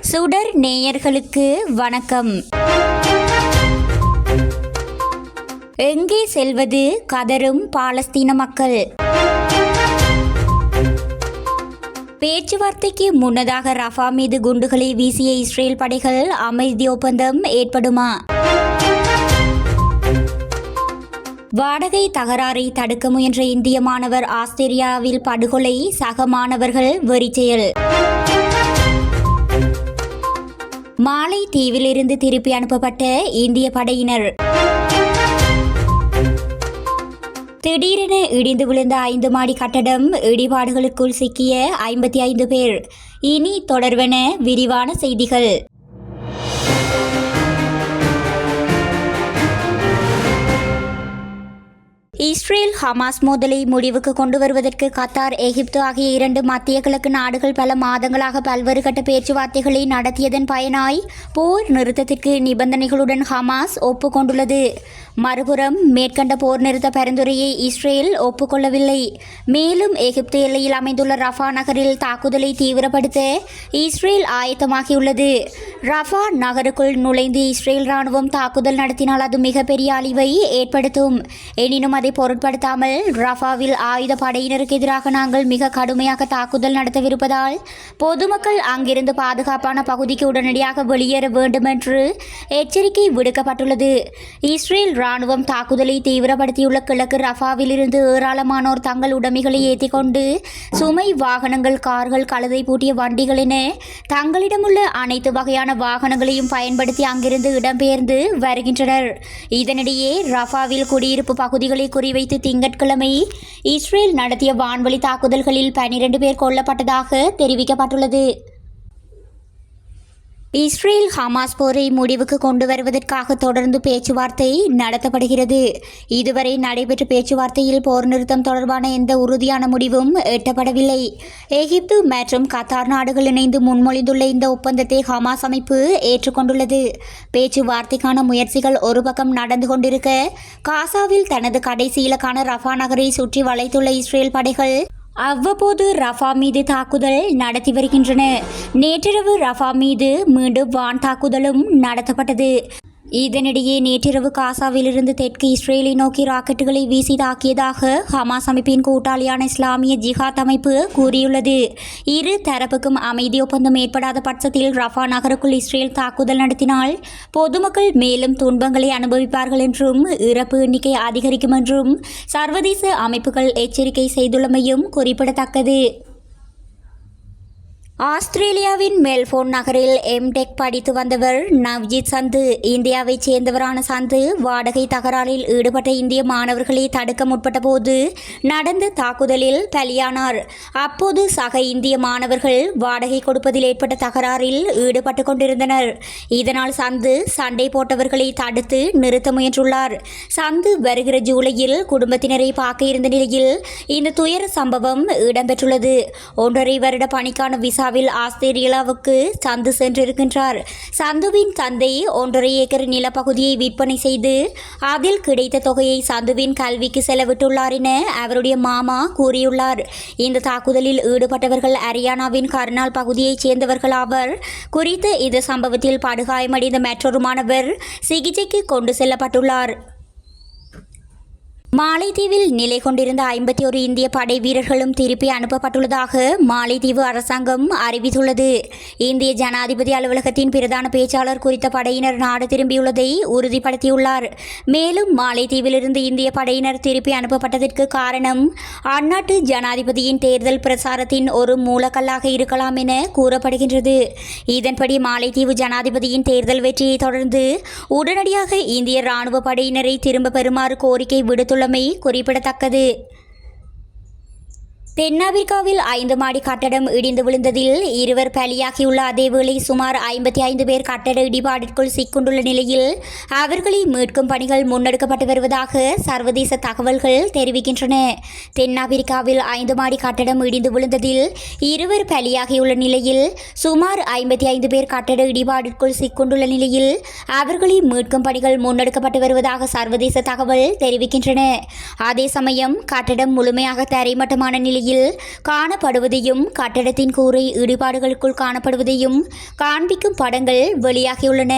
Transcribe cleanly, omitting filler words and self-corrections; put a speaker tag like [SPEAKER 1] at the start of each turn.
[SPEAKER 1] சுடர் நேயர்களுக்கு வணக்கம். எங்கே செல்வது கதரும் பாலஸ்தீன மக்கள். பேச்சுவார்த்தைக்கு முன்னதாக ரஃபா மீது குண்டுகளை வீசிய இஸ்ரேல் படைகள் அமைதி ஒப்பந்தம் ஏற்படுமா? வாடகை தகராறை தடுக்க முயன்ற இந்திய மாணவர் ஆஸ்திரேலியாவில் படுகொலை, சக மாணவர்கள் வெறிச்செயல். மாலை தீவிலிருந்து திருப்பி அனுப்பப்பட்ட இந்திய படையினர். திடீரென இடிந்து விழுந்த 5 மாடி கட்டடம், இடிபாடுகளுக்குள் சிக்கிய 55 பேர். இனி தொடர்வன விரிவான செய்திகள். இஸ்ரேல் ஹமாஸ் மோதலை முடிவுக்கு கொண்டு வருவதற்கு கத்தார், எகிப்து ஆகிய 2 மத்திய கிழக்கு நாடுகள் பல மாதங்களாக பல்வேறு கட்ட பேச்சுவார்த்தைகளை நடத்தியதன் பயனாய் போர் நிறுத்தத்திற்கு நிபந்தனைகளுடன் ஹமாஸ் ஒப்புக்கொண்டுள்ளது. மறுபுறம் மேற்கண்ட போர் நிறுத்த பரிந்துரையை இஸ்ரேல் ஒப்புக்கொள்ளவில்லை. மேலும் எகிப்து எல்லையில் அமைந்துள்ள ரஃபா நகரில் தாக்குதலை தீவிரப்படுத்த இஸ்ரேல் ஆயத்தமாகியுள்ளது. ரஃபா நகருக்குள் நுழைந்து இஸ்ரேல் ராணுவம் தாக்குதல் நடத்தினால் அது மிகப்பெரிய அழிவை ஏற்படுத்தும். எனினும் அதை பொருட்படுத்தாமல் ரஃபாவில் ஆயுத படையினருக்கு எதிராக நாங்கள் மிக கடுமையாக தாக்குதல் நடத்தவிருப்பதால் பொதுமக்கள் அங்கிருந்து பாதுகாப்பான பகுதிக்கு உடனடியாக வெளியேற வேண்டும் என்று எச்சரிக்கை விடுக்கப்பட்டுள்ளது. இஸ்ரேல் ராணுவம் தாக்குதலை தீவிரப்படுத்தியுள்ள கிழக்கு ரஃபாவில் இருந்து ஏராளமானோர் தங்கள் உடைமைகளை ஏற்றிக்கொண்டு சுமை வாகனங்கள், கார்கள், கழுதை பூட்டிய வண்டிகள் என தங்களிடமுள்ள அனைத்து வகையான வாகனங்களையும் பயன்படுத்தி அங்கிருந்து இடம்பெயர்ந்து வருகின்றனர். இதனிடையே ரஃபாவில் குடியிருப்பு பகுதிகளை குறிவைத்து திங்கட்கிழமை இஸ்ரேல் நடத்திய வான்வழி தாக்குதல்களில் 12 பேர் கொல்லப்பட்டதாக தெரிவிக்கப்பட்டுள்ளது. இஸ்ரேல் ஹமாஸ் போரை முடிவுக்கு கொண்டு வருவதற்காக தொடர்ந்து பேச்சுவார்த்தை நடத்தப்படுகிறது. இதுவரை நடைபெற்ற பேச்சுவார்த்தையில் போர் நிறுத்தம் தொடர்பான எந்த உறுதியான முடிவும் எட்டப்படவில்லை. எகிப்து மற்றும் கத்தார் நாடுகள் இணைந்து முன்மொழிந்துள்ள இந்த ஒப்பந்தத்தை ஹமாஸ் அமைப்பு ஏற்றுக்கொண்டுள்ளது. பேச்சுவார்த்தைக்கான முயற்சிகள் ஒரு பக்கம் நடந்து கொண்டிருக்க, காசாவில் தனது கடைசி இலக்கான ரஃபா நகரை சுற்றி வளைத்துள்ள இஸ்ரேல் படைகள் அவ்வப்போது ரஃபா மீது தாக்குதல் நடத்தி வருகின்றன. நேற்றிரவு ரஃபா மீது மீண்டும் வான் தாக்குதலும் நடத்தப்பட்டது. இதனிடையே நேற்றிரவு காசாவிலிருந்து தெற்கு இஸ்ரேலை நோக்கி ராக்கெட்டுகளை வீசி தாக்கியதாக ஹமாஸ் அமைப்பின் கூட்டாளியான இஸ்லாமிய ஜிஹாத் அமைப்பு கூறியுள்ளது. இரு தரப்புக்கும் அமைதி ஒப்பந்தம் ஏற்படாத பட்சத்தில் ரஃபா நகருக்குள் இஸ்ரேல் தாக்குதல் நடத்தினால் பொதுமக்கள் மேலும் துன்பங்களை அனுபவிப்பார்கள் என்றும் இறப்பு எண்ணிக்கை அதிகரிக்கும் என்றும் சர்வதேச அமைப்புகள் எச்சரிக்கை செய்துள்ளமையும் குறிப்பிடத்தக்கது. ஆஸ்திரேலியாவின் மெல்போர்ன் நகரில் எம்டெக் படித்து வந்தவர் நவ்ஜித் சந்து. இந்தியாவைச் சேர்ந்தவரான சந்து வாடகை தகராறில் ஈடுபட்ட இந்திய மாணவர்களை தடுக்க முற்பட்ட போது நடந்த தாக்குதலில் பலியானார். அப்போது சக இந்திய மாணவர்கள் வாடகை கொடுப்பதில் ஏற்பட்ட தகராறில் ஈடுபட்டு கொண்டிருந்தனர். இதனால் சந்து சண்டை போட்டவர்களை தடுத்து நிறுத்த முயன்றுள்ளார். சந்து வருகிற ஜூலையில் குடும்பத்தினரை பார்க்க இருந்த நிலையில் இந்த துயர சம்பவம் இடம்பெற்றுள்ளது. 1.5 வருட பணிக்கான விசா ஆஸ்திரேலியாவுக்கு சந்து சென்றிருக்கின்றார். சந்துவின் தந்தை 1.5 ஏக்கர் நிலப்பகுதியை விற்பனை செய்து அதில் கிடைத்த தொகையை சந்துவின் கல்விக்கு செலவிட்டுள்ளார் என அவருடைய மாமா கூறியுள்ளார். இந்த தாக்குதலில் ஈடுபட்டவர்கள் ஹரியானாவின் கர்னால் பகுதியைச் சேர்ந்தவர்கள் ஆவர். குறித்த இந்த சம்பவத்தில் படுகாயமடைந்த மற்றொரு மாணவர் சிகிச்சைக்கு கொண்டு செல்லப்பட்டுள்ளார். மாலைதீவில் நிலை கொண்டிருந்த 51 இந்திய படை வீரர்களும் திருப்பி அனுப்பப்பட்டுள்ளதாக மாலைதீவு அரசாங்கம் அறிவித்துள்ளது. இந்திய ஜனாதிபதி அலுவலகத்தின் பிரதான பேச்சாளர் குறித்த படையினர் நாடு திரும்பியுள்ளதை உறுதிப்படுத்தியுள்ளார். மேலும் மாலைதீவிலிருந்து இந்திய படையினர் திருப்பி அனுப்பப்பட்டதற்கு காரணம் அந்நாட்டு ஜனாதிபதியின் தேர்தல் பிரச்சாரத்தின் ஒரு மூலக்கல்லாக இருக்கலாம் என கூறப்படுகின்றது. இதன்படி மாலைதீவு ஜனாதிபதியின் தேர்தல் வெற்றியை தொடர்ந்து உடனடியாக இந்திய இராணுவ படையினரை திரும்ப பெறுமாறு கோரிக்கை விடுத்துள்ளமை குறிப்பிடத்தக்கது. தென்னாப்பிரிக்காவில் 5 மாடி கட்டடம் இடிந்து விழுந்ததில் 2 பலியாகியுள்ள அதேவேளை சுமார் 55 பேர் கட்டட இடிபாட்டிற்குள் சிக்குண்டுள்ள நிலையில் அவர்களை மீட்கும் பணிகள் முன்னெடுக்கப்பட்டு வருவதாக சர்வதேச தகவல்கள் தெரிவிக்கின்றன. தென்னாப்பிரிக்காவில் 5 மாடி கட்டடம் இடிந்து விழுந்ததில் 2 பலியாகியுள்ள நிலையில் சுமார் 55 பேர் கட்டட இடிபாட்டிற்குள் சிக்குண்டுள்ள நிலையில் அவர்களை மீட்கும் பணிகள் முன்னெடுக்கப்பட்டு வருவதாக சர்வதேச தகவல் தெரிவிக்கின்றன. அதே சமயம் கட்டடம் முழுமையாக தரைமட்டமான நிலையில் நிலையில் காணப்படுவதையும் கட்டடத்தின் கூரை இடிபாடுகளுக்குள் காணப்படுவதையும் காண்பிக்கும் படங்கள் வெளியாகியுள்ளன.